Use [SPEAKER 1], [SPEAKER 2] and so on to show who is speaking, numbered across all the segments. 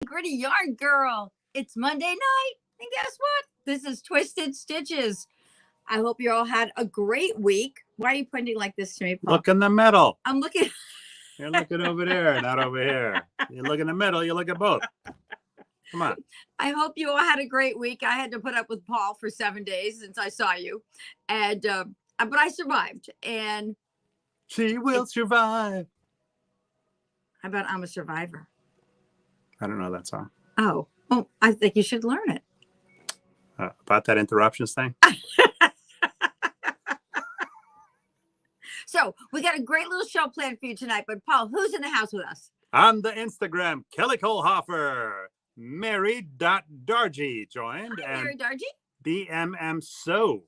[SPEAKER 1] Gritty Yarn Girl. It's Monday night, and guess what? This is Twisted Stitches. I hope you all had a great week. Why are you pointing like this to me, Paul?
[SPEAKER 2] Look in the middle.
[SPEAKER 1] I'm looking.
[SPEAKER 2] You're looking over there, not over here. You look in the middle, you look at both. Come on.
[SPEAKER 1] I hope you all had a great week. I had to put up with Paul for 7 days since I saw you, and but I survived. And
[SPEAKER 2] she will survive.
[SPEAKER 1] How about I'm a survivor?
[SPEAKER 2] I don't know that song.
[SPEAKER 1] Oh, well, I think you should learn it.
[SPEAKER 2] About that interruptions thing?
[SPEAKER 1] So we got a great little show planned for you tonight. But Paul, who's in the house with us?
[SPEAKER 2] On the Instagram, Kelly Kohlhofer, Mary.Dargy joined.
[SPEAKER 1] Hi,
[SPEAKER 2] and
[SPEAKER 1] Mary Dargy.
[SPEAKER 2] DMM So.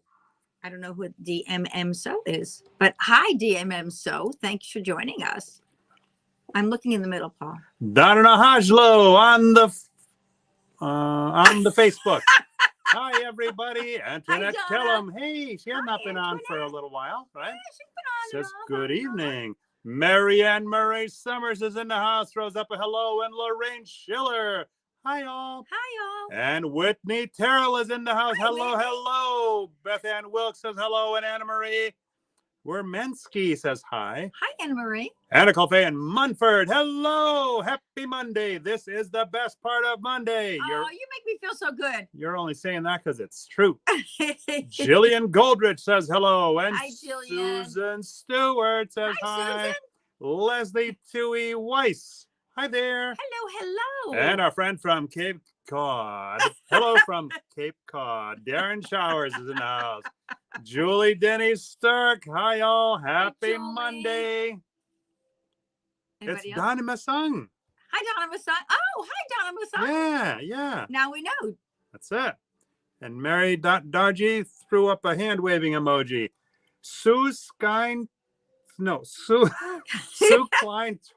[SPEAKER 1] I don't know who DMM So is, but hi, DMM So. Thanks for joining us. I'm looking in the middle, Paul.
[SPEAKER 2] Donna Hajlo on the Facebook. Hi, everybody. Antoinette Kellum. Hey, she had not been on for a little while, right?
[SPEAKER 1] Yeah, she's been on.
[SPEAKER 2] Says good evening. Marianne Murray Summers is in the house. Throws up a hello. And Lorraine Schiller. Hi, all.
[SPEAKER 1] Hi, y'all.
[SPEAKER 2] And Whitney Terrell is in the house.
[SPEAKER 1] Hi,
[SPEAKER 2] Hello,
[SPEAKER 1] Whitney.
[SPEAKER 2] hello. Beth Ann Wilkes says hello. And Anna Marie Wermensky says hi.
[SPEAKER 1] Hi, Anna Marie.
[SPEAKER 2] Anna Colfay and Munford. Hello. Happy Monday. This is the best part of Monday.
[SPEAKER 1] Oh, you make me feel so good.
[SPEAKER 2] You're only saying that because it's true. Jillian Goldrich says hello. And
[SPEAKER 1] Hi, Jillian.
[SPEAKER 2] Susan Stewart says
[SPEAKER 1] Hi,
[SPEAKER 2] hi.
[SPEAKER 1] Susan.
[SPEAKER 2] Leslie Tui Weiss. Hi there.
[SPEAKER 1] Hello.
[SPEAKER 2] And our friend from Cape Cod. Hello from Cape Cod. Darren Showers is in the house. Julie Denny Stark. Hi, all. Happy Monday.
[SPEAKER 1] Anybody
[SPEAKER 2] It's
[SPEAKER 1] else?
[SPEAKER 2] Donna Masung.
[SPEAKER 1] Hi, Donna Masson. Oh, hi, Donna Masson.
[SPEAKER 2] Yeah.
[SPEAKER 1] Now we know.
[SPEAKER 2] That's it. And Mary.Dargy threw up a hand waving emoji. Sue Klein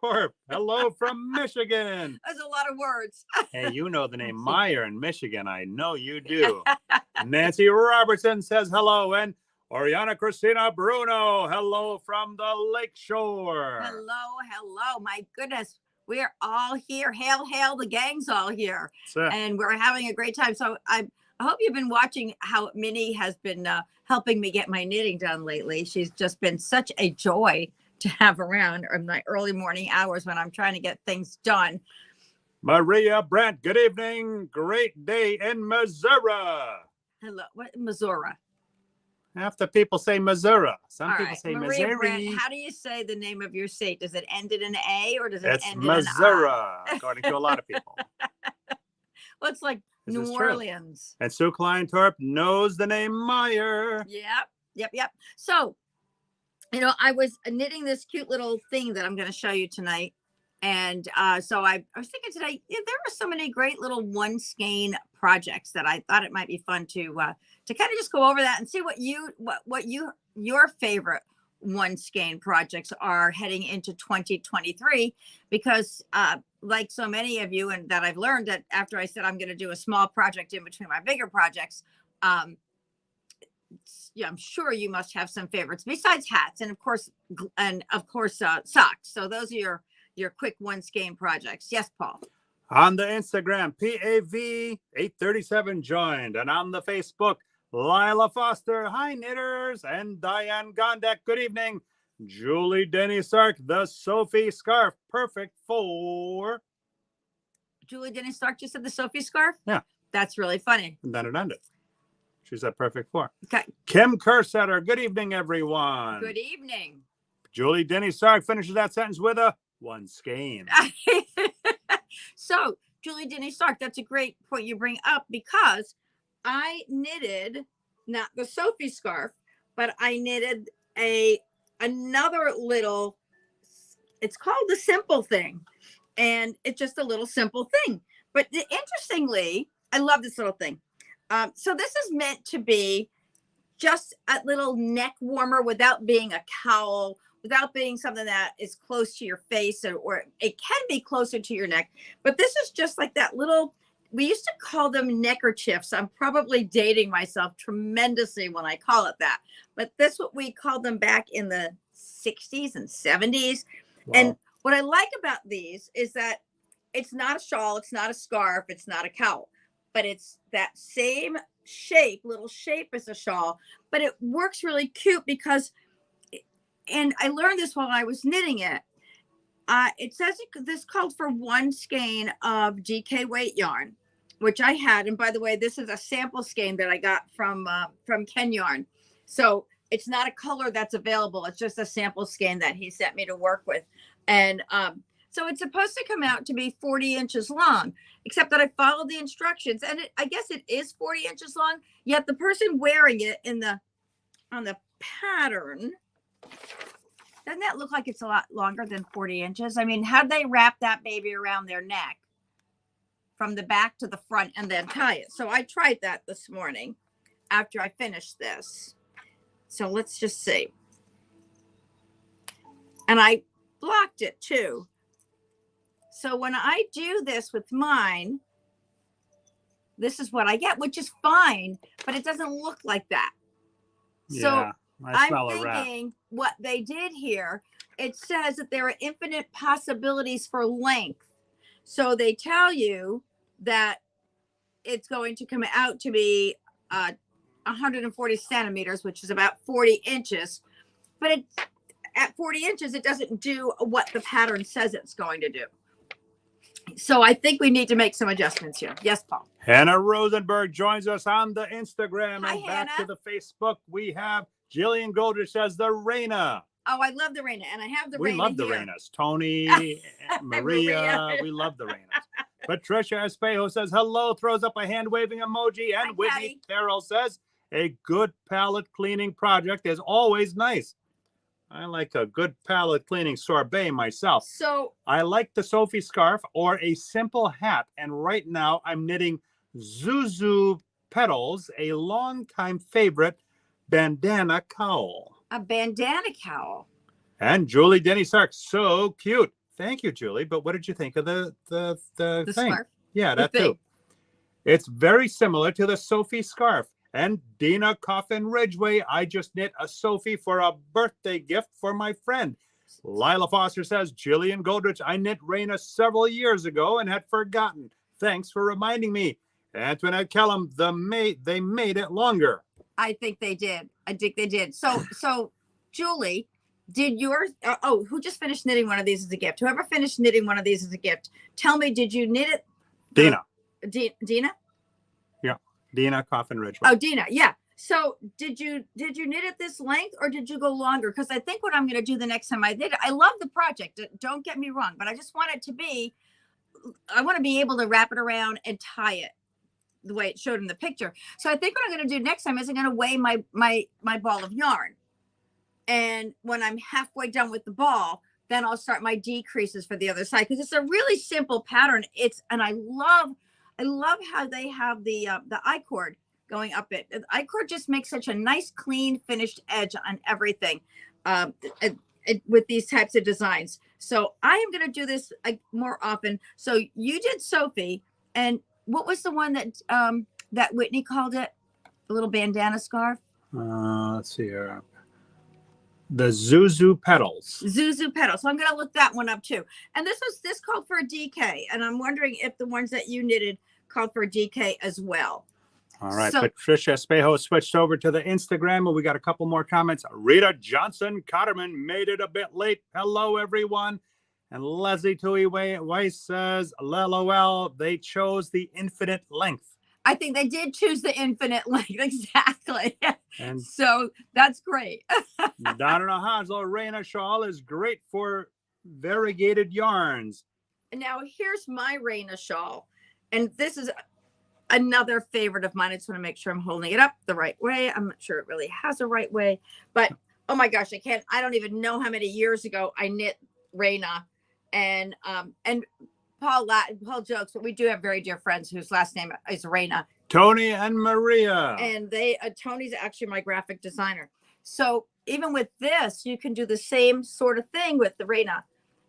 [SPEAKER 2] Torp. Hello from Michigan.
[SPEAKER 1] That's a lot of words.
[SPEAKER 2] Hey, you know the name Meyer in Michigan. I know you do. Nancy Robertson says hello. And Oriana Christina Bruno. Hello from the Lakeshore.
[SPEAKER 1] Hello. My goodness. We're all here. Hail, the gang's all here. And we're having a great time. So I hope you've been watching how Minnie has been helping me get my knitting done lately. She's just been such a joy to have around in my early morning hours when I'm trying to get things done.
[SPEAKER 2] Maria Brandt, good evening. Great day in Missouri.
[SPEAKER 1] Hello. What, Missouri?
[SPEAKER 2] Half the people say Missouri. Some
[SPEAKER 1] All
[SPEAKER 2] people
[SPEAKER 1] right.
[SPEAKER 2] say
[SPEAKER 1] Maria
[SPEAKER 2] Missouri.
[SPEAKER 1] Brandt, how do you say the name of your state? Does it end in an A or does it
[SPEAKER 2] It's
[SPEAKER 1] end in an
[SPEAKER 2] Missouri,
[SPEAKER 1] I?
[SPEAKER 2] according to a lot of people.
[SPEAKER 1] Well, it's like
[SPEAKER 2] This
[SPEAKER 1] New
[SPEAKER 2] is true.
[SPEAKER 1] Orleans.
[SPEAKER 2] And Sue Klein Torp knows the name Meyer.
[SPEAKER 1] Yep. So, I was knitting this cute little thing that I'm going to show you tonight. And so I was thinking today, there are so many great little One-Skein projects that I thought it might be fun to kind of just go over that and see what your favorite One-Skein projects are heading into 2023. Because like so many of you, and that I've learned that after I said I'm going to do a small project in between my bigger projects, I'm sure you must have some favorites besides hats and of course socks. So those are your quick One-Skein projects. Yes, Paul.
[SPEAKER 2] On the Instagram, PAV837 joined. And on the Facebook, Lila Foster. Hi, knitters. And Diane Gondek. Good evening. Julie Denny Stark, the Sophie scarf. Perfect for.
[SPEAKER 1] Julie Denny Stark just said the Sophie scarf?
[SPEAKER 2] Yeah.
[SPEAKER 1] That's really funny.
[SPEAKER 2] And then it ended. She said perfect for.
[SPEAKER 1] Okay.
[SPEAKER 2] Kim Kersetter. Good evening, everyone.
[SPEAKER 1] Good evening.
[SPEAKER 2] Julie Denny Stark finishes that sentence with a One-Skein.
[SPEAKER 1] So, Julie Denny Stark, that's a great point you bring up because I knitted not the Sophie scarf, but I knitted another little, it's called the Simple Thing. And it's just a little simple thing. But interestingly, I love this little thing. So this is meant to be just a little neck warmer without being a cowl, without being something that is close to your face, or it can be closer to your neck. But this is just like that little, we used to call them neckerchiefs. I'm probably dating myself tremendously when I call it that. But that's what we called them back in the 60s and 70s. Wow. And what I like about these is that it's not a shawl, it's not a scarf, it's not a cowl, but it's that same shape, little shape as a shawl, but it works really cute because, and I learned this while I was knitting it. It says this called for one skein of DK weight yarn, which I had. And by the way, this is a sample skein that I got from Ken Yarn. So it's not a color that's available. It's just a sample skein that he sent me to work with. And so it's supposed to come out to be 40 inches long, except that I followed the instructions. And I guess it is 40 inches long, yet the person wearing it on the pattern, doesn't that look like it's a lot longer than 40 inches? I mean, how'd they wrap that baby around their neck from the back to the front and then tie it? So I tried that this morning after I finished this. So let's just see. And I blocked it too. So when I do this with mine, this is what I get, which is fine, but it doesn't look like that. So
[SPEAKER 2] Yeah,
[SPEAKER 1] I'm thinking what they did here, it says that there are infinite possibilities for length. So they tell you that it's going to come out to be 140 centimeters, which is about 40 inches. But at 40 inches, it doesn't do what the pattern says it's going to do. So I think we need to make some adjustments here. Yes, Paul.
[SPEAKER 2] Hannah Rosenberg joins us on the Instagram.
[SPEAKER 1] Hi,
[SPEAKER 2] and back
[SPEAKER 1] Hannah.
[SPEAKER 2] to the Facebook, we have Jillian Goldrich as the Raina.
[SPEAKER 1] Oh, I love the Raina, and I have the Raina.
[SPEAKER 2] We love the
[SPEAKER 1] here.
[SPEAKER 2] Rainas. Tony, Maria, we love the Rainas. Patricia Espejo says hello, throws up a hand waving emoji, and
[SPEAKER 1] Hi,
[SPEAKER 2] Whitney
[SPEAKER 1] Patty.
[SPEAKER 2] Terrell says a good palette cleaning project is always nice. I like a good palette cleaning sorbet myself.
[SPEAKER 1] So
[SPEAKER 2] I like the Sophie scarf or a simple hat, and right now I'm knitting Zuzu Petals, a longtime favorite bandana cowl.
[SPEAKER 1] a bandana cowl.
[SPEAKER 2] And Julie Denny Sark, so cute. Thank you, Julie. But what did you think of the
[SPEAKER 1] The
[SPEAKER 2] thing?
[SPEAKER 1] scarf.
[SPEAKER 2] Yeah,
[SPEAKER 1] The
[SPEAKER 2] that
[SPEAKER 1] thing.
[SPEAKER 2] too. It's very similar to the Sophie scarf. And Dina Coffin Ridgway, I just knit a Sophie for a birthday gift for my friend. Lila Foster says, Jillian Goldrich, I knit Raina several years ago and had forgotten. Thanks for reminding me. Antoinette Kellum, they made it longer.
[SPEAKER 1] I think they did. I think they did. So Julie, did yours? Who just finished knitting one of these as a gift? Whoever finished knitting one of these as a gift, tell me, did you knit it?
[SPEAKER 2] Dina.
[SPEAKER 1] Dina?
[SPEAKER 2] Yeah, Dina Coffin Ridgway.
[SPEAKER 1] Oh, Dina. Yeah. So did you knit it this length or did you go longer? Because I think what I'm going to do the next time I did it, I love the project. Don't get me wrong, but I just want it to be, I want to be able to wrap it around and tie it the way it showed in the picture. So I think what I'm going to do next time is I'm going to weigh my ball of yarn. And when I'm halfway done with the ball, then I'll start my decreases for the other side, because it's a really simple pattern. And I love how they have the I-cord going up it. The I-cord just makes such a nice, clean, finished edge on everything with these types of designs. So I am going to do this more often. So you did Sophie, and what was the one that Whitney called it? A little bandana scarf?
[SPEAKER 2] Let's see here. The Zuzu Petals.
[SPEAKER 1] Zuzu Petals. So I'm going to look that one up too. And this called for a DK. And I'm wondering if the ones that you knitted called for a DK as well.
[SPEAKER 2] All right.
[SPEAKER 1] So,
[SPEAKER 2] Patricia Espejo switched over to the Instagram, and we got a couple more comments. Rita Johnson Cotterman made it a bit late. Hello, everyone. And Leslie Tui Weiss says, LOL, they chose the infinite length.
[SPEAKER 1] I think they did choose the infinite length. Exactly.
[SPEAKER 2] And
[SPEAKER 1] so that's great.
[SPEAKER 2] Donna Hazel Raina shawl is great for variegated yarns.
[SPEAKER 1] Now here's my Raina shawl. And this is another favorite of mine. I just want to make sure I'm holding it up the right way. I'm not sure it really has a right way, but oh my gosh, I don't even know how many years ago I knit Raina. And Paul jokes, but we do have very dear friends whose last name is Raina.
[SPEAKER 2] Tony and Maria.
[SPEAKER 1] And Tony's actually my graphic designer. So even with this, you can do the same sort of thing with the Raina.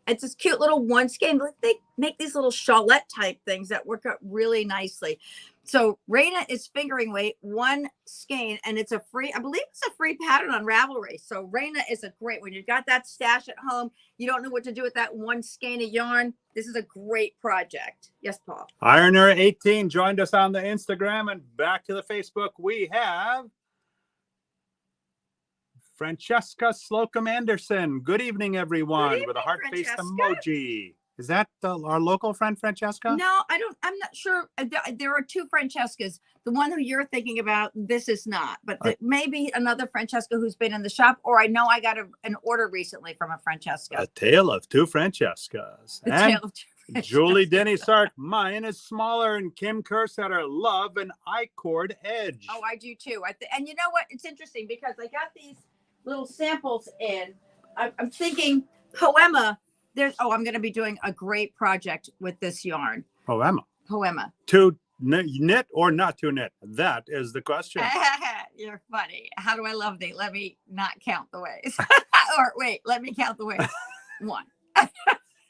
[SPEAKER 1] It's this cute little one skein. They make these little shawlette type things that work out really nicely. So Raina is fingering weight, one skein, and it's a free, I believe it's a free pattern on Ravelry. So Raina is a great, when you've got that stash at home, you don't know what to do with that one skein of yarn. This is a great project. Yes, Paul.
[SPEAKER 2] Ironer 18 joined us on the Instagram, and back to the Facebook. We have Francesca Slocum Anderson. Good evening, everyone.
[SPEAKER 1] Good evening,
[SPEAKER 2] with a heart-faced
[SPEAKER 1] Francesca.
[SPEAKER 2] emoji. Is that our local friend Francesca?
[SPEAKER 1] No, I'm not sure. There are two Francescas. The one who you're thinking about, this is not, but maybe another Francesca who's been in the shop, or I know I got an order recently from a Francesca.
[SPEAKER 2] A tale of two Francescas.
[SPEAKER 1] The tale of two Francescas.
[SPEAKER 2] Julie Denny Sark, mine is smaller, and Kim Kersetter, love an I-cord edge.
[SPEAKER 1] Oh, I do too. And you know what? It's interesting because I got these little samples in. I'm thinking Poema. I'm going to be doing a great project with this yarn.
[SPEAKER 2] Poema. To knit or not to knit? That is the question.
[SPEAKER 1] You're funny. How do I love thee? Let me not count the ways. Or wait, let me count the ways. One.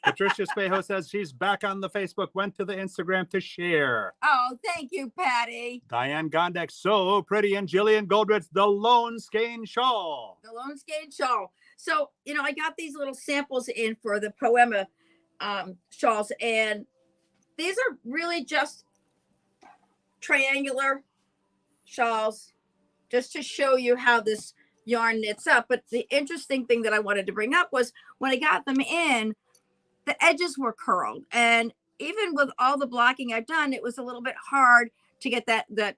[SPEAKER 2] Patricia Spejo says she's back on the Facebook, went to the Instagram to share.
[SPEAKER 1] Oh, thank you, Patty.
[SPEAKER 2] Diane Gondek, so pretty. And Jillian Goldritz, the Lone Skein Shawl.
[SPEAKER 1] The Lone Skein Shawl. So, I got these little samples in for the Poema shawls, and these are really just triangular shawls, just to show you how this yarn knits up. But the interesting thing that I wanted to bring up was when I got them in, the edges were curled. And even with all the blocking I've done, it was a little bit hard to get that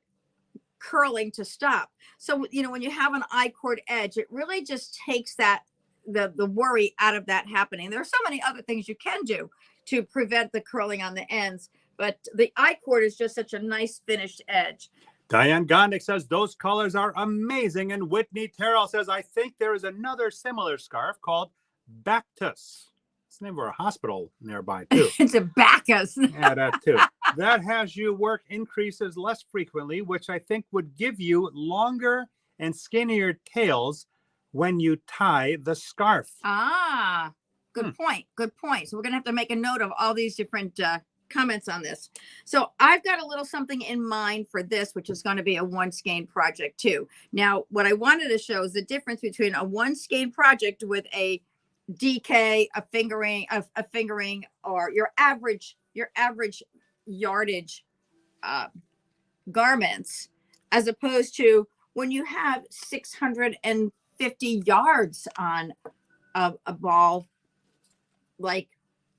[SPEAKER 1] curling to stop. So, when you have an I-cord edge, it really just takes the worry out of that happening. There are so many other things you can do to prevent the curling on the ends, but the I-cord is just such a nice finished edge.
[SPEAKER 2] Diane Gondik says those colors are amazing. And Whitney Terrell says, I think there is another similar scarf called Bactus. It's the name of a hospital nearby too.
[SPEAKER 1] It's a Bacchus.
[SPEAKER 2] Yeah, that too. That has you work increases less frequently, which I think would give you longer and skinnier tails when you tie the scarf.
[SPEAKER 1] Ah, good point. Good point. So we're going to have to make a note of all these different comments on this. So I've got a little something in mind for this, which is going to be a one-skein project too. Now, what I wanted to show is the difference between a one-skein project with a DK, a fingering, or your average yardage garments, as opposed to when you have 650 yards on a ball, like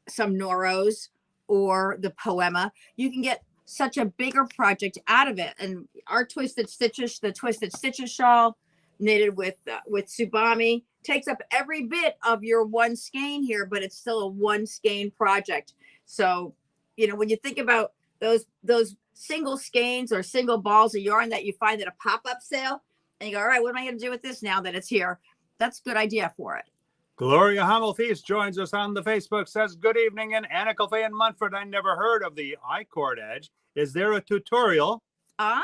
[SPEAKER 1] some Noros or the Poema. You can get such a bigger project out of it. And our Twisted Stitches, the Twisted Stitches shawl, knitted with Tsubami, takes up every bit of your one skein here, but it's still a one skein project. So, when you think about those single skeins or single balls of yarn that you find at a pop-up sale, and you go, all right, what am I going to do with this now that it's here? That's a good idea for it.
[SPEAKER 2] Gloria Hamilthees joins us on the Facebook, says, good evening. And Anna Colfay in Munford, I never heard of the I-cord edge. Is there a tutorial?
[SPEAKER 1] But I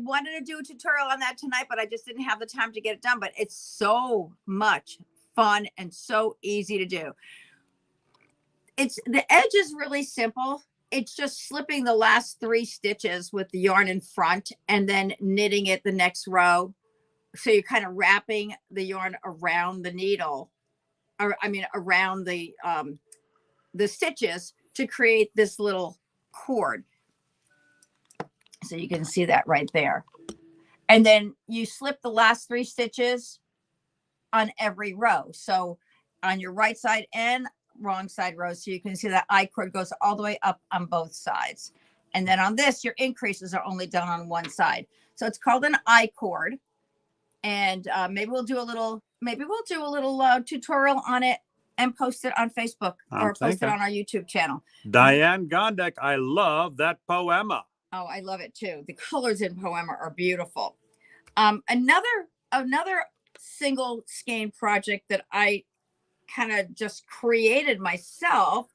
[SPEAKER 1] wanted to do a tutorial on that tonight, but I just didn't have the time to get it done. But it's so much fun and so easy to do. The edge is really simple. It's just slipping the last 3 stitches with the yarn in front and then knitting it the next row. So you're kind of wrapping the yarn around the needle, around the stitches to create this little cord. So you can see that right there. And then you slip the last 3 stitches on every row. So on your right side and wrong side row. So you can see that I-cord goes all the way up on both sides. And then on this, your increases are only done on one side. So it's called an I-cord. And maybe we'll do a little tutorial on it and post it on Facebook or post it on our YouTube channel.
[SPEAKER 2] Diane Gondek, I love that Poema.
[SPEAKER 1] Oh, I love it too. The colors in Poema are beautiful. Another single skein project that I kind of just created myself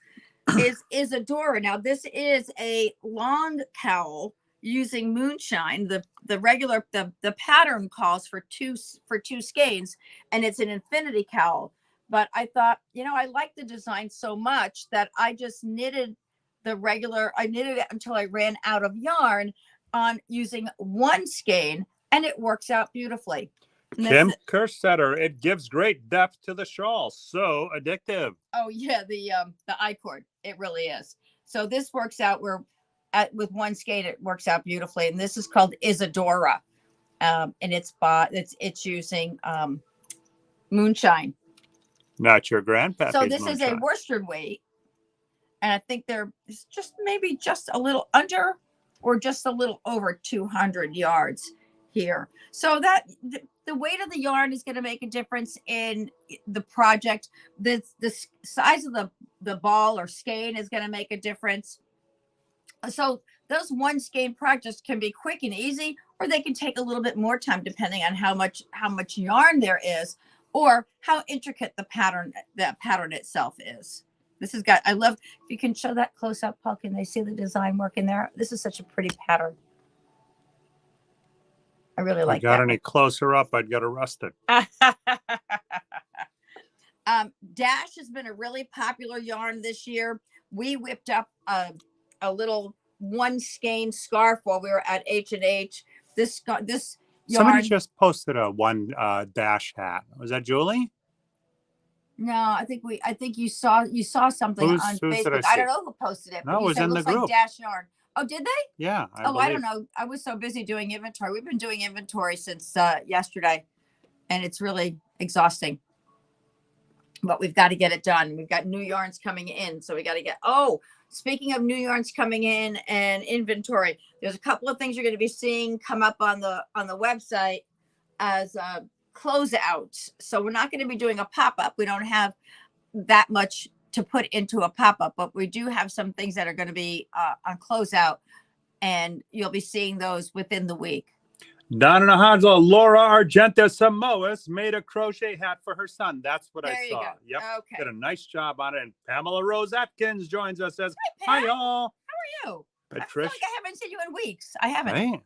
[SPEAKER 1] is Adora. Now this is a long cowl using moonshine. The pattern calls for two skeins, and it's an infinity cowl. but I thought, you know, I like the design so much that I just knitted I knitted it until I ran out of yarn on using One-Skein, and it works out beautifully. And
[SPEAKER 2] Kim Kerstetter, it gives great depth to the shawl. So addictive.
[SPEAKER 1] oh yeah, the I-cord, it really is. So this works out with One-Skein, it works out beautifully. And this is called Isadora. And it's using moonshine.
[SPEAKER 2] Not your grandpappy's
[SPEAKER 1] So this
[SPEAKER 2] moonshine.
[SPEAKER 1] is a worsted weight. And I think they're just maybe just a little under or just a little over 200 yards here. So that the weight of the yarn is going to make a difference in the project. The size of the ball or skein is going to make a difference. So those One-Skein projects can be quick and easy, or they can take a little bit more time depending on how much yarn there is or how intricate the pattern itself is. This has got, I love, if you can show that close up, Paul, can they see the design work in there? This is such a pretty pattern. I really like that.
[SPEAKER 2] Got any closer up, I'd get arrested.
[SPEAKER 1] Dash has been a really popular yarn this year. We whipped up a little One-Skein scarf while we were at H&H. This yarn.
[SPEAKER 2] Somebody just posted a one Dash hat. Was that Julie?
[SPEAKER 1] No, I think you saw something on Facebook. I don't know who posted it.
[SPEAKER 2] No, it was in the group.
[SPEAKER 1] Like Dash yarn. Oh, did they?
[SPEAKER 2] Yeah.
[SPEAKER 1] I don't know. I was so busy doing inventory. We've been doing inventory since yesterday, and it's really exhausting. But we've got to get it done. We've got new yarns coming in, so we got to get. Oh, speaking of new yarns coming in and inventory, there's a couple of things you're going to be seeing come up on the website as closeouts. So we're not going to be doing a pop-up. We don't have that much to put into a pop-up, but we do have some things that are going to be on closeout, and you'll be seeing those within the week.
[SPEAKER 2] Down in Hansel, Laura Argenta Samoas made a crochet hat for her son. That's what I saw. Yep. Okay. Did a nice job on it. And Pamela Rose Atkins joins us. Says, hi, y'all.
[SPEAKER 1] How are you?
[SPEAKER 2] Patricia.
[SPEAKER 1] I feel like I haven't seen you in weeks. I haven't.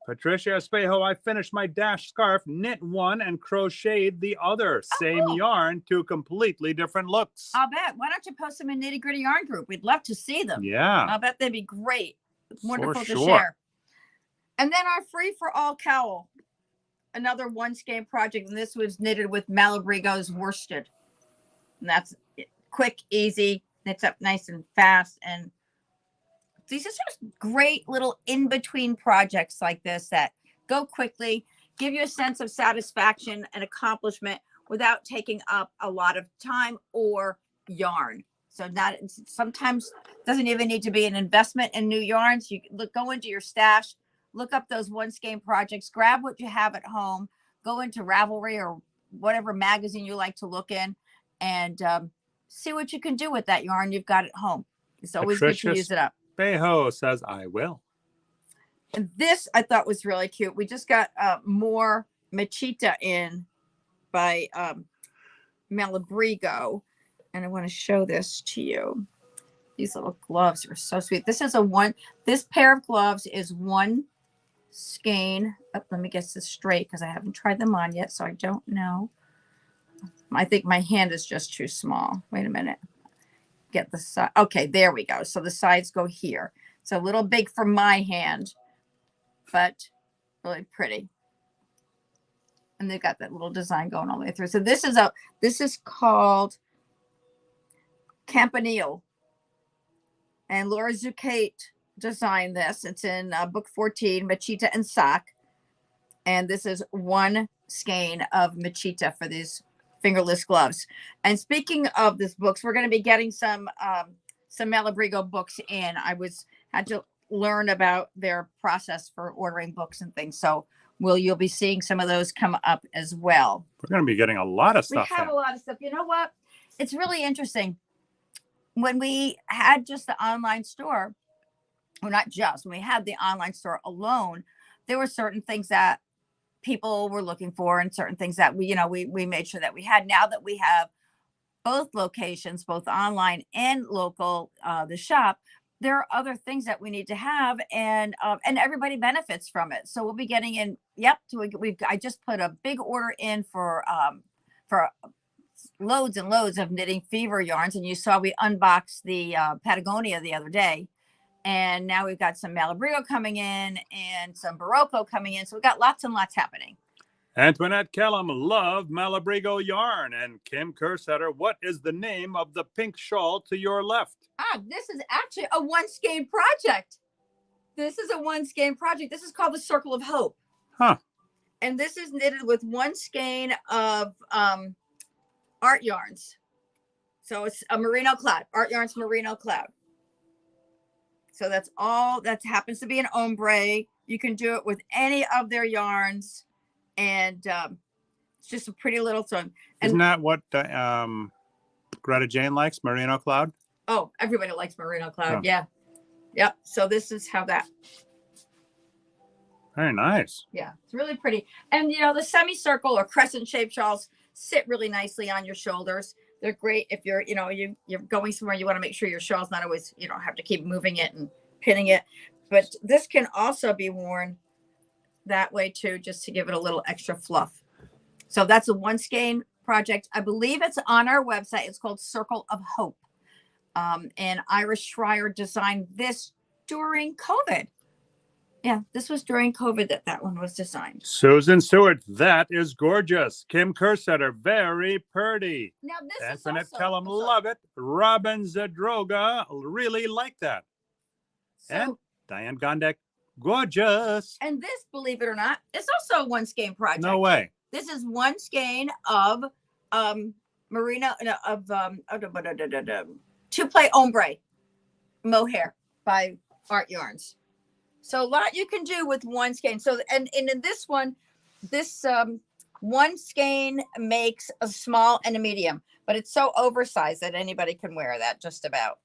[SPEAKER 2] Patricia Espejo, I finished my Dash scarf, knit one, and crocheted the other. Same cool. Yarn, two completely different looks.
[SPEAKER 1] I'll bet. Why don't you post them in Nitty Gritty Yarn Group? We'd love to see them.
[SPEAKER 2] Yeah.
[SPEAKER 1] I'll bet they'd be great. Wonderful to share. And then our Free for All cowl, another One-Skein project, and this was knitted with Malabrigo's worsted. And that's quick, easy, knits up nice and fast. And these are just great little in-between projects like this that go quickly, give you a sense of satisfaction and accomplishment without taking up a lot of time or yarn. So sometimes doesn't even need to be an investment in new yarns. You go into your stash, look up those One-Skein projects, grab what you have at home, go into Ravelry or whatever magazine you like to look in, and see what you can do with that yarn you've got at home. It's always good to use it up.
[SPEAKER 2] Bejo says, I will.
[SPEAKER 1] And this I thought was really cute. We just got more Machita in by Malabrigo. And I want to show this to you. These little gloves are so sweet. This pair of gloves is One-Skein. Oh, let me get this straight because I haven't tried them on yet, so I don't know. I think my hand is just too small. Wait a minute. Get the side. Okay, there we go. So the sides go here. It's a little big for my hand, but really pretty. And they've got that little design going all the way through. So this is called Campanile. And Laura Zucate designed this. It's in book 14, Machita and Sock. And this is One-Skein of Machita for these fingerless gloves. And speaking of these books, we're going to be getting some Malabrigo books in. Had to learn about their process for ordering books and things. So you'll be seeing some of those come up as well.
[SPEAKER 2] We're going to be getting a lot of stuff.
[SPEAKER 1] We have a lot of stuff. You know what? It's really interesting. When we had just the online store, well, not just, when we had the online store alone, there were certain things that people were looking for and certain things that we made sure that we had. Now that we have both locations, both online and local, the shop, there are other things that we need to have, and everybody benefits from it. So we'll be getting in. Yep. I just put a big order in for loads and loads of knitting fever yarns, and you saw we unboxed the Patagonia the other day, and now we've got some Malabrigo coming in and some Barocco coming in, so we've got lots and lots happening.
[SPEAKER 2] Antoinette Kellum loved Malabrigo yarn. And Kim Kersetter, what is the name of the pink shawl to your left?
[SPEAKER 1] This is actually a One-Skein project. This is a One-Skein project. This is called the Circle of Hope.
[SPEAKER 2] Huh.
[SPEAKER 1] And this is knitted with one skein of art yarns. So it's a merino cloud, art yarns merino cloud. So that's all that happens to be an ombre. You can do it with any of their yarns. And it's just a pretty little thing.
[SPEAKER 2] Isn't that what Greta Jane likes, merino cloud?
[SPEAKER 1] Oh, everybody likes merino cloud.
[SPEAKER 2] Oh.
[SPEAKER 1] Yeah. Yep. So this is how that.
[SPEAKER 2] Very nice.
[SPEAKER 1] Yeah, it's really pretty. And you know, the semicircle or crescent shaped shawls sit really nicely on your shoulders. They're great if you're, you know, you're going somewhere, you want to make sure your shawl's not always, you don't have to keep moving it and pinning it. But this can also be worn that way too, just to give it a little extra fluff. So that's a One-Skein project. I believe it's on our website. It's called Circle of Hope. And Iris Schreier designed this during COVID. Yeah, this was during COVID that one was designed.
[SPEAKER 2] Susan Stewart, that is gorgeous. Kim Kersetter, very pretty.
[SPEAKER 1] Now this
[SPEAKER 2] Antoinette
[SPEAKER 1] is also,
[SPEAKER 2] Kellum, love it. Robin Zadroga, really like that.
[SPEAKER 1] so,
[SPEAKER 2] And Diane Gondek, gorgeous.
[SPEAKER 1] and this, believe it or not, is also a One-Skein project.
[SPEAKER 2] No way.
[SPEAKER 1] This is one skein of merino two-play ombre mohair by Art Yarns. So a lot you can do with one skein. So and in this one, this one skein makes a small and a medium, but it's so oversized that anybody can wear that just about.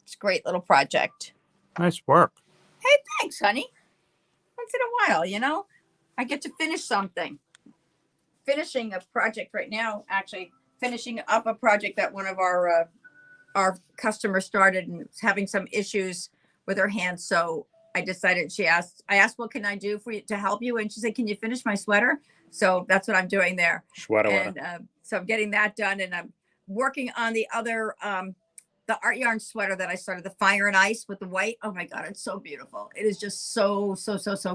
[SPEAKER 1] It's a great little project.
[SPEAKER 2] Nice work.
[SPEAKER 1] Hey, thanks, honey. Once in a while, you know, I get to finish something. Finishing a project right now, actually finishing up a project that one of our customers started and was having some issues with her hands. So I decided, I asked, what can I do for you to help you? And she said, can you finish my sweater? So that's what I'm doing there.
[SPEAKER 2] Sweater.
[SPEAKER 1] And so I'm getting that done. And I'm working on the other, the art yarn sweater that I started, the Fire and Ice with the white. Oh my God, it's so beautiful. It is just so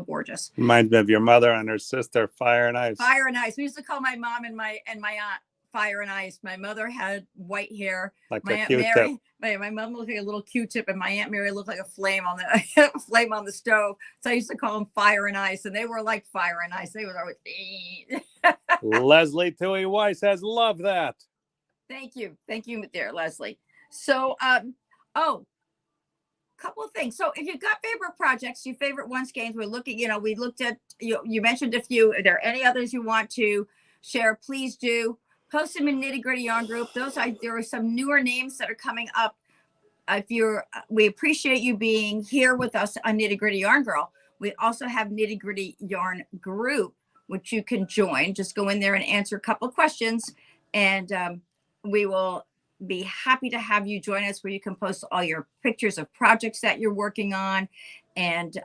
[SPEAKER 1] gorgeous.
[SPEAKER 2] Reminds me of your mother and her sister, Fire and Ice.
[SPEAKER 1] Fire and Ice. We used to call my mom and my aunt Fire and Ice. My mother had white hair.
[SPEAKER 2] Like
[SPEAKER 1] my
[SPEAKER 2] a
[SPEAKER 1] Aunt
[SPEAKER 2] Q-tip.
[SPEAKER 1] Mary, my mom looked like a little Q-tip, and my Aunt Mary looked like a flame on the flame on the stove. So I used to call them Fire and Ice, and they were like Fire and Ice. They were always.
[SPEAKER 2] Leslie Tui Weiss has loved that.
[SPEAKER 1] Thank you, dear Leslie. So, couple of things. So if you've got favorite projects, your favorite One-Skeins, we're looking. You know, we looked at you mentioned a few. Are there any others you want to share? Please do. Post them in Nitty Gritty Yarn Group. There are some newer names that are coming up. We appreciate you being here with us on Nitty Gritty Yarn Girl. We also have Nitty Gritty Yarn Group, which you can join. Just go in there and answer a couple of questions, and we will be happy to have you join us, where you can post all your pictures of projects that you're working on, and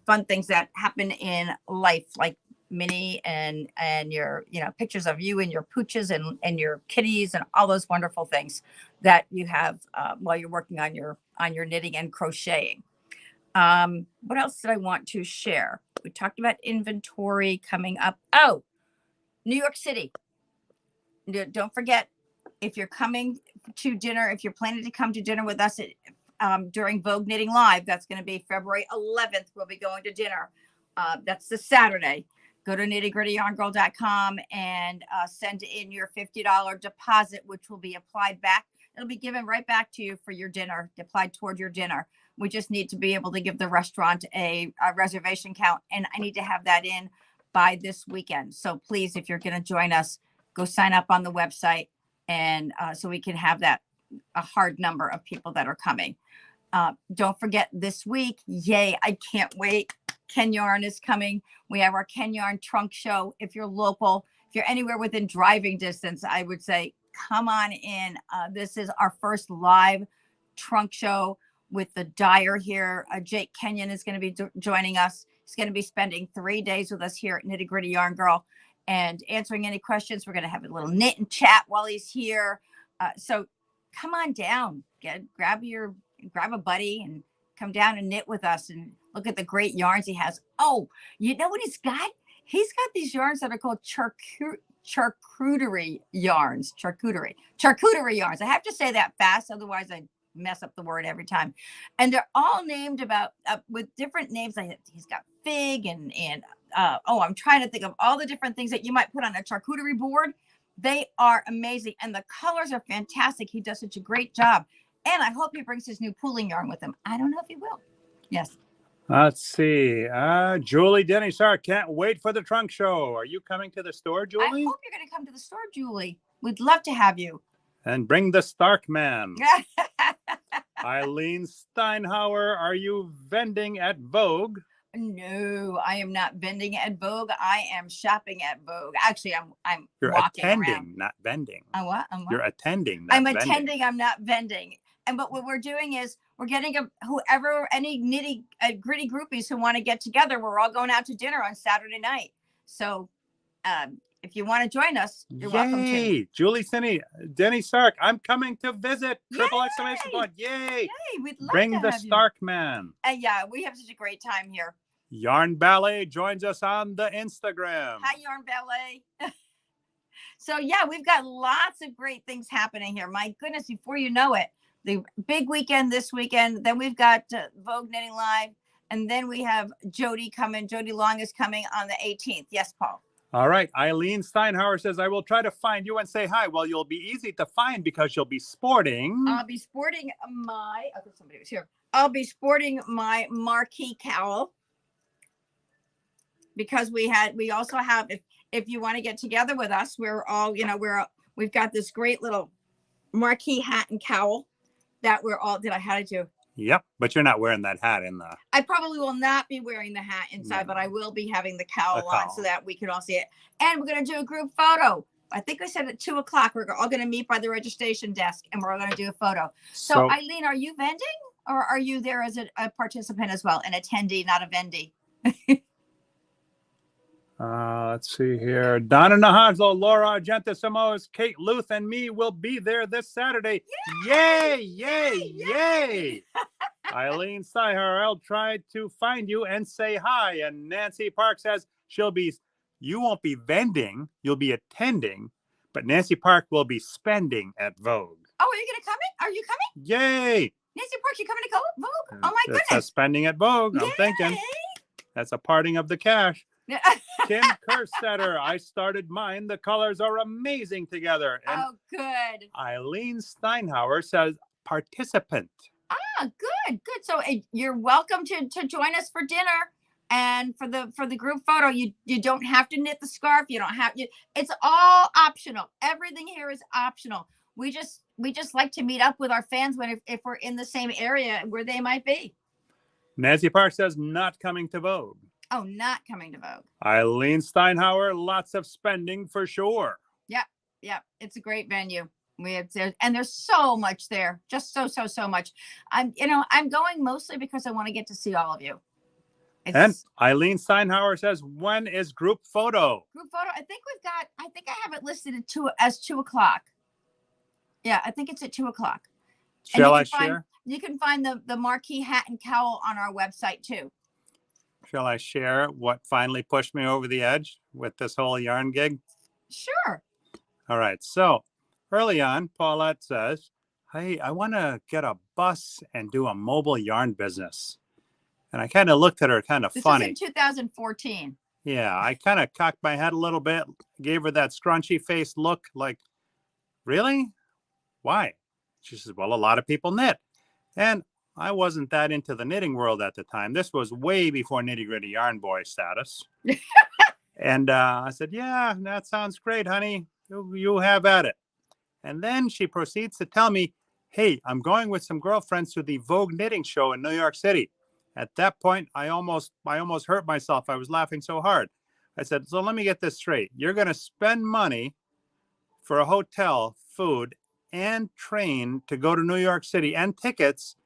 [SPEAKER 1] fun things that happen in life, like Minnie and your, you know, pictures of you and your pooches and your kitties and all those wonderful things that you have while you're working on your knitting and crocheting. What else did I want to share? We talked about inventory coming up. Oh, New York City. Don't forget, if you're coming to dinner, if you're planning to come to dinner with us during Vogue Knitting Live, that's going to be February 11th. We'll be going to dinner. That's the Saturday. Go to KnittyGrittyYarnGirl.com and send in your $50 deposit, which will be applied back. It'll be given right back to you for your dinner, applied toward your dinner. We just need to be able to give the restaurant a reservation count, and I need to have that in by this weekend. So please, if you're going to join us, go sign up on the website, and so we can have a hard number of people that are coming. Don't forget this week, yay, I can't wait. Ken Yarn is coming. We have our Ken Yarn trunk show. If you're local, if you're anywhere within driving distance, I would say come on in. This is our first live trunk show with the dyer here. Jake Kenyon is going to be joining us. He's going to be spending 3 days with us here at Nitty Gritty Yarn Girl. and answering any questions. We're going to have a little knit and chat while he's here. So come on down, grab a buddy and come down and knit with us and look at the great yarns he has. Oh, you know what he's got? He's got these yarns that are called charcuterie yarns. Charcuterie yarns. I have to say that fast, otherwise I mess up the word every time. And they're all named about with different names. He's got fig and I'm trying to think of all the different things that you might put on a charcuterie board. They are amazing, and the colors are fantastic. He does such a great job, and I hope he brings his new pooling yarn with him. I don't know if he will. Yes.
[SPEAKER 2] Let's see. Julie Denny Sark, can't wait for the trunk show. Are you coming to the store, Julie?
[SPEAKER 1] I hope you're going to come to the store, Julie. We'd love to have you.
[SPEAKER 2] And bring the Stark Man. Eileen Steinhauer, are you vending at Vogue?
[SPEAKER 1] No, I am not vending at Vogue. I am shopping at Vogue. Actually, I'm
[SPEAKER 2] You're
[SPEAKER 1] walking
[SPEAKER 2] attending,
[SPEAKER 1] around.
[SPEAKER 2] not vending.
[SPEAKER 1] What?
[SPEAKER 2] You're attending. Not
[SPEAKER 1] I'm
[SPEAKER 2] vending.
[SPEAKER 1] attending. I'm not vending. And but what we're doing is we're getting any nitty gritty groupies who want to get together. We're all going out to dinner on Saturday night. So if you want to join us, you're welcome to.
[SPEAKER 2] Julie Denny Sark, I'm coming to visit. Triple
[SPEAKER 1] Yay!
[SPEAKER 2] exclamation point. Yay.
[SPEAKER 1] Yay, we'd love
[SPEAKER 2] Bring
[SPEAKER 1] to
[SPEAKER 2] the
[SPEAKER 1] have you.
[SPEAKER 2] Stark Man.
[SPEAKER 1] Yeah, we have such a great time here.
[SPEAKER 2] Yarn Ballet joins us on the Instagram.
[SPEAKER 1] Hi, Yarn Ballet. So yeah, we've got lots of great things happening here. My goodness, before you know it, the big weekend this weekend. Then we've got Vogue Knitting Live, and then we have Jody coming. Jody Long is coming on the 18th. Yes, Paul.
[SPEAKER 2] All right. Eileen Steinhauer says, I will try to find you and say hi. Well, you'll be easy to find because you'll be sporting.
[SPEAKER 1] I'll be sporting my. Oh, somebody was here. I'll be sporting my marquee cowl. Because we also have, if you want to get together with us, we're all, we've got this great little marquee hat and cowl that we're all, how did you?
[SPEAKER 2] Yep. But you're not wearing that hat in the.
[SPEAKER 1] I probably will not be wearing the hat inside, but I will be having the cowl on so that we can all see it. And we're going to do a group photo. I think I said at 2:00, we're all going to meet by the registration desk and we're all going to do a photo. So Eileen, are you vending or are you there as a participant as well? An attendee, not a vendee.
[SPEAKER 2] Let's see here. Donna Nahazlo, Laura Gentissimo's, Kate Luth, and me will be there this Saturday. Yay! Yay! Yay! Eileen Steinhauer, I'll try to find you and say hi. And Nancy Park says you won't be vending, you'll be attending, but Nancy Park will be spending at Vogue.
[SPEAKER 1] Oh, are you going to come in? Are you coming?
[SPEAKER 2] Yay!
[SPEAKER 1] Nancy Park, you coming to go Vogue? Oh my goodness.
[SPEAKER 2] It says spending at Vogue. I'm thinking that's a parting of the cash. Kim Kerstetter, I started mine. The colors are amazing together. And
[SPEAKER 1] good.
[SPEAKER 2] Eileen Steinhauer says participant.
[SPEAKER 1] Good. So you're welcome to join us for dinner and for the group photo. You don't have to knit the scarf. You don't have it's all optional. Everything here is optional. We just like to meet up with our fans if we're in the same area where they might be.
[SPEAKER 2] Nancy Park says not coming to Vogue.
[SPEAKER 1] Oh, not coming to Vogue.
[SPEAKER 2] Eileen Steinhauer, lots of spending for sure.
[SPEAKER 1] Yep. It's a great venue. And there's so much there. Just so much. I'm going mostly because I want to get to see all of you.
[SPEAKER 2] And Eileen Steinhauer says, when is group photo?
[SPEAKER 1] Group photo. I think I have it listed as 2:00. Yeah, I think it's at 2:00.
[SPEAKER 2] Shall I share?
[SPEAKER 1] You can find the marquee hat and cowl on our website too.
[SPEAKER 2] Shall I share what finally pushed me over the edge with this whole yarn gig?
[SPEAKER 1] Sure.
[SPEAKER 2] All right. So early on, Paulette says, hey, I want to get a bus and do a mobile yarn business. And I kind of looked at her kind of funny.
[SPEAKER 1] This is in 2014.
[SPEAKER 2] Yeah. I kind of cocked my head a little bit, gave her that scrunchy face look like, really? Why? She says, well, a lot of people knit. And I wasn't that into the knitting world at the time. This was way before Nitty Gritty Yarn Boy status. And I said, yeah, that sounds great, honey. You have at it. And then she proceeds to tell me, hey, I'm going with some girlfriends to the Vogue knitting show in New York City. At that point, I almost hurt myself. I was laughing so hard. I said, so let me get this straight. You're going to spend money for a hotel, food, and train to go to New York City and tickets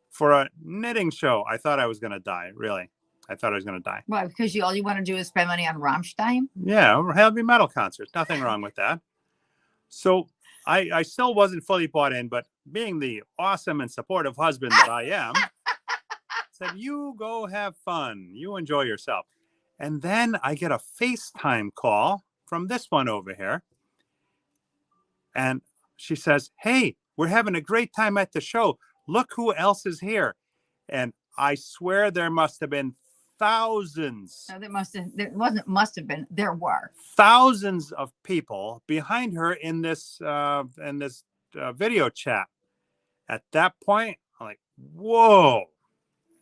[SPEAKER 2] for a knitting show. I thought I was going to die, really. I thought I was going to die.
[SPEAKER 1] Well, because all you want to do is spend money on Rammstein.
[SPEAKER 2] Yeah, heavy metal concerts. Nothing wrong with that. So I still wasn't fully bought in, but being the awesome and supportive husband that I am, said, you go have fun. You enjoy yourself. And then I get a FaceTime call from this one over here. And she says, hey, we're having a great time at the show. Look who else is here. And I swear there must have been thousands.
[SPEAKER 1] No, must have been. There were
[SPEAKER 2] thousands of people behind her in this video chat. At that point, I'm like, whoa.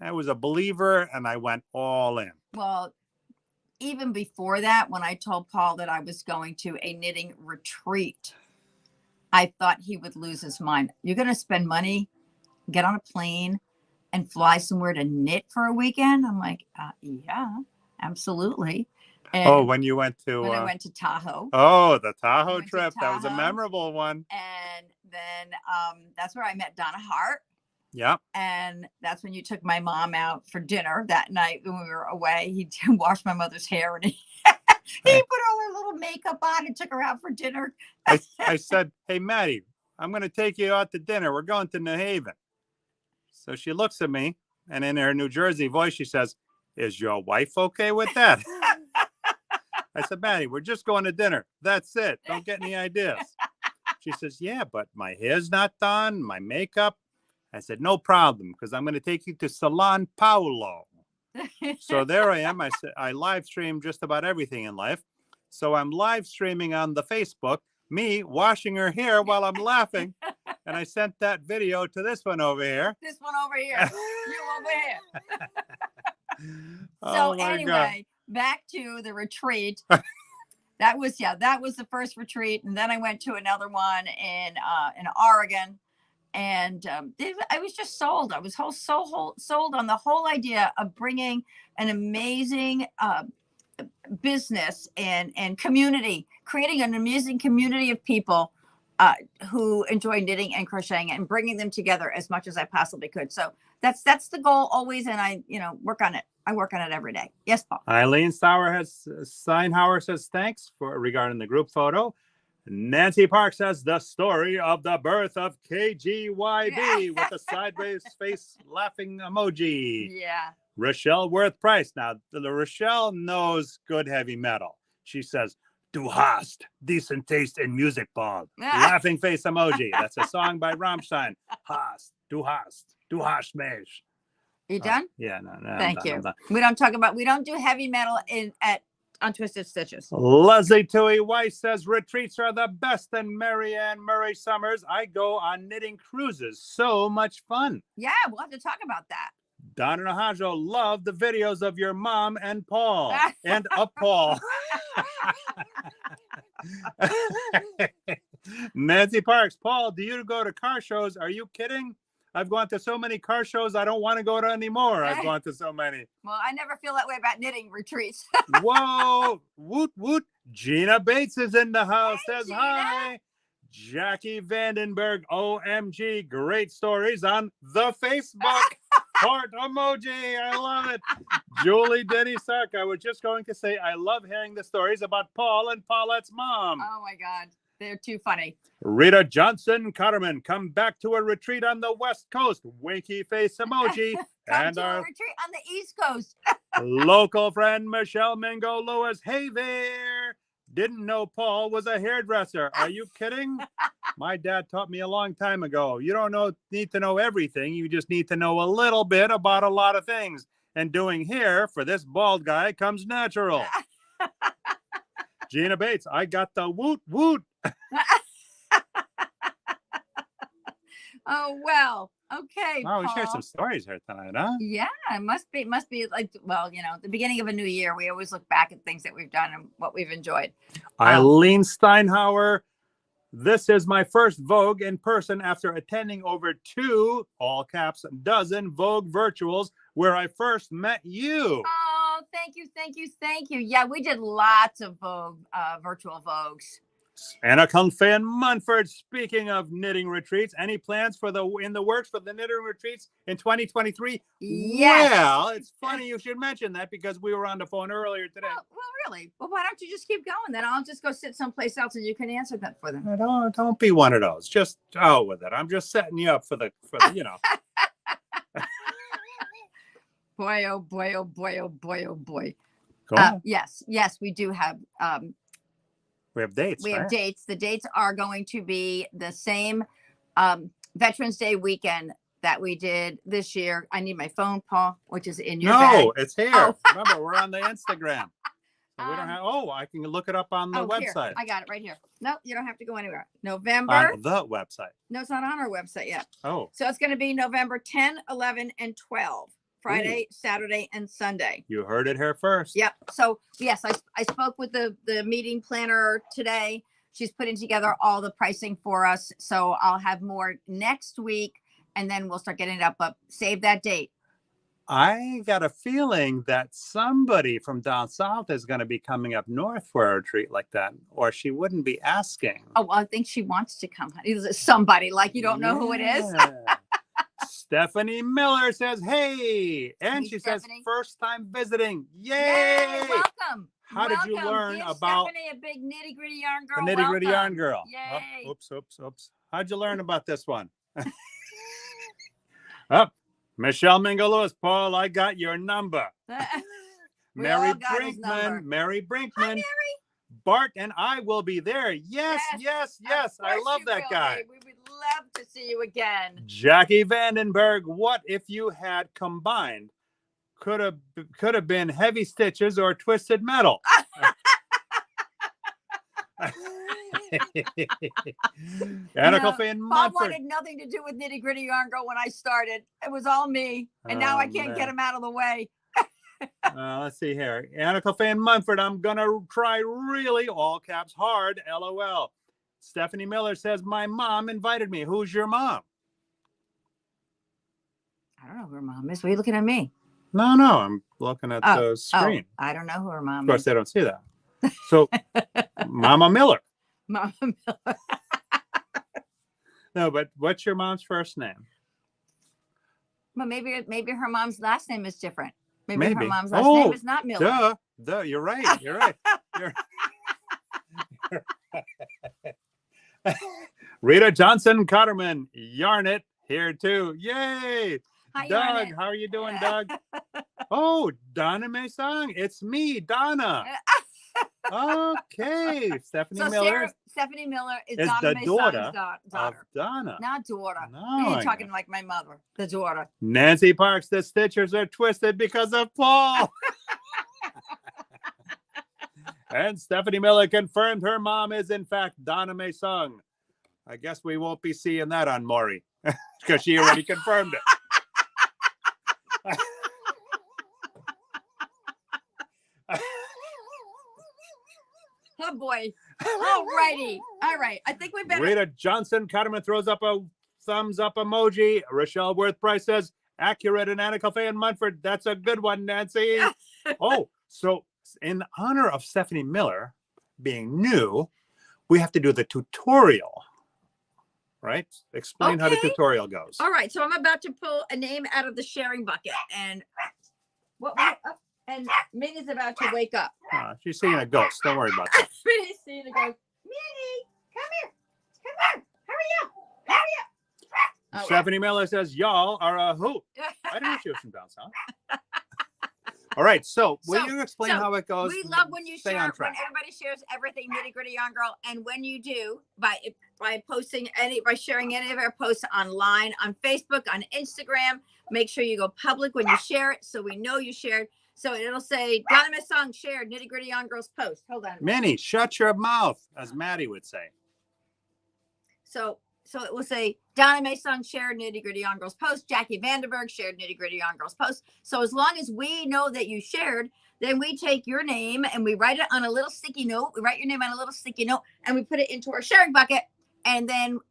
[SPEAKER 2] I was a believer and I went all in.
[SPEAKER 1] Well, even before that, when I told Paul that I was going to a knitting retreat, I thought he would lose his mind. You're going to spend money, get on a plane, and fly somewhere to knit for a weekend? I'm like, yeah, absolutely. And
[SPEAKER 2] when you went to...
[SPEAKER 1] When I went to Tahoe.
[SPEAKER 2] Oh, the Tahoe trip. That was a memorable one.
[SPEAKER 1] And then that's where I met Donna Hart.
[SPEAKER 2] Yeah.
[SPEAKER 1] And that's when you took my mom out for dinner that night when we were away. He washed my mother's hair and he put all her little makeup on and took her out for dinner.
[SPEAKER 2] I said, hey, Maddie, I'm going to take you out to dinner. We're going to New Haven. So she looks at me and in her New Jersey voice, she says, is your wife okay with that? I said, Maddie, we're just going to dinner. That's it. Don't get any ideas. She says, yeah, but my hair's not done. My makeup. I said, no problem, because I'm going to take you to Salon Paolo. So there I am. I said, I live stream just about everything in life. So I'm live streaming on the Facebook, me washing her hair while I'm laughing. And I sent that video to this one over here.
[SPEAKER 1] This one over here. You over here.
[SPEAKER 2] So
[SPEAKER 1] anyway, back to the retreat. That was the first retreat. And then I went to another one in Oregon. And I was just sold. I was sold on the whole idea of bringing an amazing business and community, creating an amazing community of people who enjoy knitting and crocheting and bringing them together as much as I possibly could. So that's the goal always. And I, work on it. I work on it every day. Yes, Paul.
[SPEAKER 2] Eileen Steinhauer says, thanks regarding the group photo. Nancy Park says the story of the birth of KGYB with a sideways face laughing emoji.
[SPEAKER 1] Yeah.
[SPEAKER 2] Rochelle Worth Price. Now, the Rochelle knows good heavy metal. She says, Du hast decent taste in music, Paul. Laughing face emoji. That's a song by Rammstein. Du hast mich.
[SPEAKER 1] You done?
[SPEAKER 2] Yeah, no.
[SPEAKER 1] Thank you. We don't do heavy metal on Twisted Stitches.
[SPEAKER 2] Leslie Tui Weiss says retreats are the best. And Marianne Murray Summers, I go on knitting cruises. So much fun.
[SPEAKER 1] Yeah, we'll have to talk about that.
[SPEAKER 2] Donna Nahajo, love the videos of your mom and Paul. And of Paul. Nancy Parks, Paul, do you go to car shows? Are you kidding? I've gone to so many car shows, I don't want to go to anymore. I've gone to so many.
[SPEAKER 1] Well, I never feel that way about knitting retreats.
[SPEAKER 2] Whoa, woot, woot. Gina Bates is in the house, says
[SPEAKER 1] Gina.
[SPEAKER 2] hi. Jackie Vandenberg, OMG, great stories on the Facebook. Heart emoji, I love it. Julie Denny Sark, I was just going to say, I love hearing the stories about Paul and Paulette's mom.
[SPEAKER 1] Oh my God, they're too funny.
[SPEAKER 2] Rita Johnson Cutterman, come back to a retreat on the West Coast. Winky face emoji.
[SPEAKER 1] And our retreat on the East Coast.
[SPEAKER 2] Local friend Michelle Mingo Lewis. Hey there. Didn't know Paul was a hairdresser. Are you kidding? My dad taught me a long time ago. You don't need to know everything. You just need to know a little bit about a lot of things. And doing hair for this bald guy comes natural. Gina Bates, I got the woot woot.
[SPEAKER 1] Oh, well, okay.
[SPEAKER 2] Oh, we shared some stories here tonight, huh?
[SPEAKER 1] Yeah, it must be like, well, the beginning of a new year, we always look back at things that we've done and what we've enjoyed.
[SPEAKER 2] Eileen Steinhauer, this is my first Vogue in person after attending over 2, all caps, dozen Vogue virtuals where I first met you.
[SPEAKER 1] Oh, thank you. Yeah, we did lots of Vogue, virtual Vogues.
[SPEAKER 2] Anna Fan Munford, speaking of knitting retreats, any plans for in the works for the knitting retreats in 2023?
[SPEAKER 1] Yes.
[SPEAKER 2] Well, it's funny you should mention that because we were on the phone earlier today.
[SPEAKER 1] Well, really? Well, why don't you just keep going? Then I'll just go sit someplace else and you can answer that for them.
[SPEAKER 2] Don't be one of those. Just out with it. I'm just setting you up for the you know.
[SPEAKER 1] Boy, oh boy, oh boy, oh boy, oh boy.
[SPEAKER 2] Go on.
[SPEAKER 1] Yes, we do have
[SPEAKER 2] We have dates.
[SPEAKER 1] We have dates. The dates are going to be the same Veterans Day weekend that we did this year. I need my phone, Paul, which is in your bag.
[SPEAKER 2] No, it's here.
[SPEAKER 1] Oh.
[SPEAKER 2] Remember, we're on the Instagram. So we don't have. Oh, I can look it up on the website.
[SPEAKER 1] Here. I got it right here. No, you don't have to go anywhere. November.
[SPEAKER 2] On the website.
[SPEAKER 1] No, it's not on our website yet.
[SPEAKER 2] Oh.
[SPEAKER 1] So it's going to be November 10, 11, and 12. Friday, Saturday, and Sunday.
[SPEAKER 2] You heard it here first.
[SPEAKER 1] Yep. So yes, I spoke with the meeting planner today. She's putting together all the pricing for us. So I'll have more next week and then we'll start getting it up. But save that date.
[SPEAKER 2] I got a feeling that somebody from down south is going to be coming up north for a retreat like that, or she wouldn't be asking.
[SPEAKER 1] Oh, well, I think she wants to come. Somebody like you don't know who it is.
[SPEAKER 2] Stephanie Miller says, hey, and she
[SPEAKER 1] Stephanie.
[SPEAKER 2] says, first time visiting. Yay!
[SPEAKER 1] Yay, welcome.
[SPEAKER 2] How did you learn
[SPEAKER 1] Give
[SPEAKER 2] about
[SPEAKER 1] Stephanie a big nitty gritty yarn girl?
[SPEAKER 2] the Nitty Gritty Yarn Girl?
[SPEAKER 1] Yay.
[SPEAKER 2] Oh, oops. How'd you learn about this one? Michelle Mingo Lewis, Paul, I got your number. Mary Brinkman.
[SPEAKER 1] Hi, Mary.
[SPEAKER 2] Bart and I will be there. Yes. I love that guy.
[SPEAKER 1] We would love to see you again.
[SPEAKER 2] Jackie Vandenberg, what if you had combined? Could have been heavy stitches or twisted metal. Anna Fan
[SPEAKER 1] Bob wanted nothing to do with Nitty Gritty Yarn Girl when I started. It was all me, and now I can't get him out of the way.
[SPEAKER 2] Let's see here. Anna Fan Munford, I'm gonna try really, all caps, hard, LOL. Stephanie Miller says, my mom invited me. Who's your mom?
[SPEAKER 1] I don't know who her mom is. Why are you looking at me?
[SPEAKER 2] No, I'm looking at the screen.
[SPEAKER 1] I don't know who her mom is.
[SPEAKER 2] Of course, they don't see that. So, Mama Miller.
[SPEAKER 1] Mama Miller.
[SPEAKER 2] No, but what's your mom's first name?
[SPEAKER 1] Well, maybe her mom's last name is different. Maybe. Her mom's last
[SPEAKER 2] name
[SPEAKER 1] name is not Miller.
[SPEAKER 2] Duh. You're right. Rita Johnson Cotterman, Yarn It, here too. Yay!
[SPEAKER 1] Hi,
[SPEAKER 2] Doug, how are you doing, Doug? Oh, Donna Maysong. It's me, Donna. Okay. Stephanie Miller.
[SPEAKER 1] Stephanie Miller is
[SPEAKER 2] the
[SPEAKER 1] Donna
[SPEAKER 2] daughter
[SPEAKER 1] Maysong's
[SPEAKER 2] of Donna.
[SPEAKER 1] Not daughter.
[SPEAKER 2] No,
[SPEAKER 1] You're talking like my mother, the daughter.
[SPEAKER 2] Nancy Parks, the stitchers are twisted because of Paul. And Stephanie Miller confirmed her mom is, in fact, Donna Maysong. I guess we won't be seeing that on Maury because she already confirmed it.
[SPEAKER 1] Oh, boy. All righty. All right. I think we better.
[SPEAKER 2] Rita Johnson Cotterman throws up a thumbs up emoji. Rochelle Worth Price says, accurate, and Anna Fan Munford. That's a good one, Nancy. Oh, so in honor of Stephanie Miller being new, we have to do the tutorial, right? Explain how the tutorial goes.
[SPEAKER 1] All right. So I'm about to pull a name out of the sharing bucket, and and Minnie's about to wake up.
[SPEAKER 2] She's seeing a ghost. Don't worry about that.
[SPEAKER 1] Minnie's seeing a ghost. Minnie, come here. Hurry up.
[SPEAKER 2] Stephanie Miller says, y'all are a hoot. I didn't shoot some down south. All right. So will you explain how it goes?
[SPEAKER 1] We love when you share, when everybody shares everything Nitty Gritty Yarn Girl. And when you do, by sharing any of our posts online, on Facebook, on Instagram, make sure you go public when you share it so we know you shared. So it'll say, Donna Maysong shared Nitty Gritty Yarn Girl's post. Hold on.
[SPEAKER 2] Minnie, shut your mouth, as Maddie would say.
[SPEAKER 1] So it will say, Donna Maysong shared Nitty Gritty Yarn Girl's post. Jackie Vandenberg shared Nitty Gritty Yarn Girl's post. So as long as we know that you shared, then we take your name and we write it on a little sticky note. We write your name on a little sticky note and we put it into our sharing bucket. And then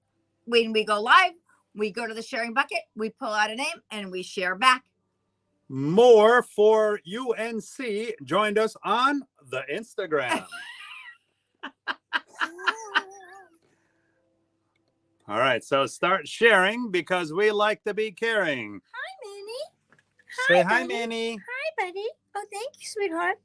[SPEAKER 1] when we go live, we go to the sharing bucket, we pull out a name and we share back.
[SPEAKER 2] More for UNC joined us on the Instagram. All right, so start sharing because we like to be caring.
[SPEAKER 1] Hi, Minnie.
[SPEAKER 2] Say hi,
[SPEAKER 1] buddy.
[SPEAKER 2] Minnie.
[SPEAKER 1] Hi, buddy. Oh, thank you, sweetheart.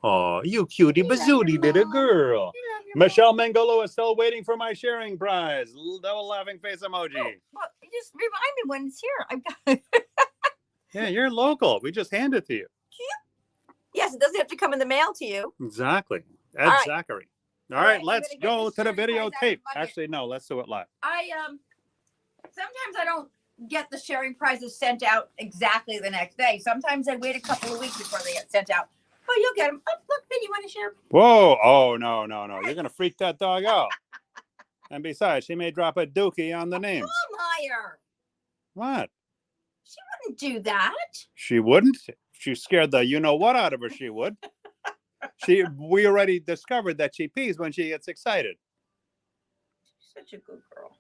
[SPEAKER 2] Oh, you cutie
[SPEAKER 1] You love
[SPEAKER 2] bazooty
[SPEAKER 1] your
[SPEAKER 2] little
[SPEAKER 1] mom.
[SPEAKER 2] girl.
[SPEAKER 1] You love your
[SPEAKER 2] Michelle Mangolo is still waiting for my sharing prize. Double laughing face emoji.
[SPEAKER 1] Oh, well, just remind me when it's here. I've got.
[SPEAKER 2] Yeah, you're local. We just hand it to you.
[SPEAKER 1] Yes, it doesn't have to come in the mail to you.
[SPEAKER 2] Exactly. Ed
[SPEAKER 1] All right.
[SPEAKER 2] Zachary. All
[SPEAKER 1] All
[SPEAKER 2] right,
[SPEAKER 1] right, I'm
[SPEAKER 2] let's
[SPEAKER 1] gonna get
[SPEAKER 2] go
[SPEAKER 1] this
[SPEAKER 2] to the
[SPEAKER 1] sharing prize out of the
[SPEAKER 2] videotape.
[SPEAKER 1] bucket.
[SPEAKER 2] Actually, no, let's do it live.
[SPEAKER 1] I sometimes I don't get the sharing prizes sent out exactly the next day. Sometimes I wait a couple of weeks before they get sent out. But you'll get them. Oh, look, Minnie, you want to share?
[SPEAKER 2] Whoa. Oh, no. You're going to freak that dog out. And besides, she may drop a dookie on the names.
[SPEAKER 1] Meyer.
[SPEAKER 2] What?
[SPEAKER 1] She wouldn't do that.
[SPEAKER 2] She wouldn't? She scared the you-know-what out of her, she would. We already discovered that she pees when she gets excited.
[SPEAKER 1] She's such a good girl.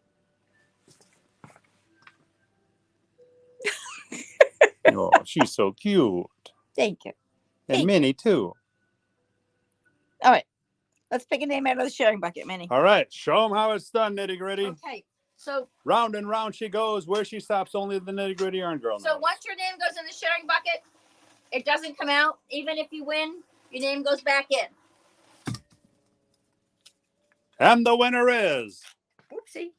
[SPEAKER 2] Oh, she's so cute.
[SPEAKER 1] Thank you.
[SPEAKER 2] And
[SPEAKER 1] Thank
[SPEAKER 2] Minnie, too.
[SPEAKER 1] All right. Let's pick a name out of the sharing bucket, Minnie.
[SPEAKER 2] All right. Show them how it's done, Nitty Gritty.
[SPEAKER 1] Okay. So
[SPEAKER 2] Round and round she goes. Where she stops, only the Nitty Gritty Yarn Girl knows.
[SPEAKER 1] So once your name goes in the sharing bucket, it doesn't come out. Even if you win, your name goes back in.
[SPEAKER 2] And the winner is...
[SPEAKER 1] Oopsie.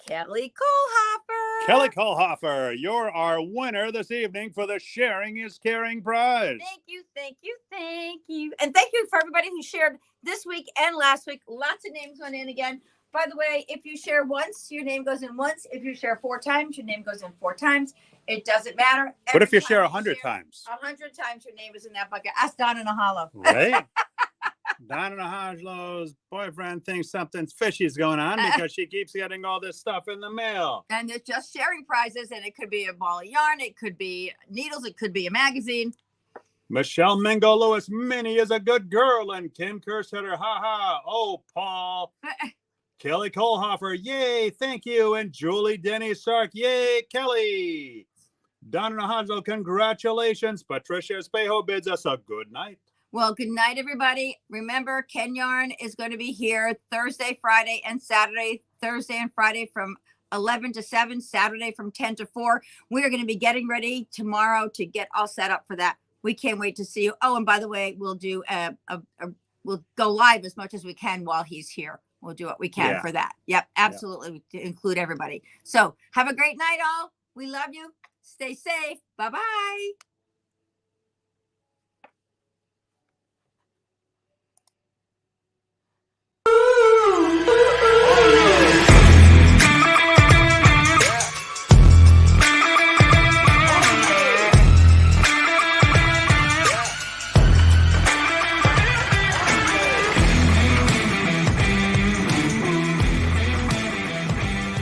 [SPEAKER 1] Kelly Kohlhofer.
[SPEAKER 2] Kelly Kohlhofer, you're our winner this evening for the Sharing is Caring prize.
[SPEAKER 1] Thank you, thank you, thank you. And thank you for everybody who shared this week and last week. Lots of names went in again. By the way, if you share once, your name goes in once. If you share 4 times, your name goes in 4 times. It doesn't matter.
[SPEAKER 2] What if you
[SPEAKER 1] Every
[SPEAKER 2] share
[SPEAKER 1] time
[SPEAKER 2] 100 times?
[SPEAKER 1] 100 times your name is in that bucket. Ask Don in a hollow.
[SPEAKER 2] Right? Donna Hajlo's boyfriend thinks something fishy is going on because she keeps getting all this stuff in the mail.
[SPEAKER 1] And it's just sharing prizes, and it could be a ball of yarn, it could be needles, it could be a magazine.
[SPEAKER 2] Michelle Mingo Lewis, Minnie is a good girl, and Kim Kerstetter, haha. Oh, Paul. Kelly Kohlhofer, yay, thank you. And Julie Denny Sark, yay, Kelly. Donna Hajlo, congratulations. Patricia Espejo bids us a good night.
[SPEAKER 1] Well, good night, everybody. Remember, Ken Yarn is going to be here Thursday, Friday, and Saturday. Thursday and Friday from 11 to 7, Saturday from 10 to 4. We are going to be getting ready tomorrow to get all set up for that. We can't wait to see you. Oh, and by the way, we'll do we'll go live as much as we can while he's here. We'll do what we can for that. Yep, absolutely. To include everybody. So have a great night, all. We love you. Stay safe. Bye-bye.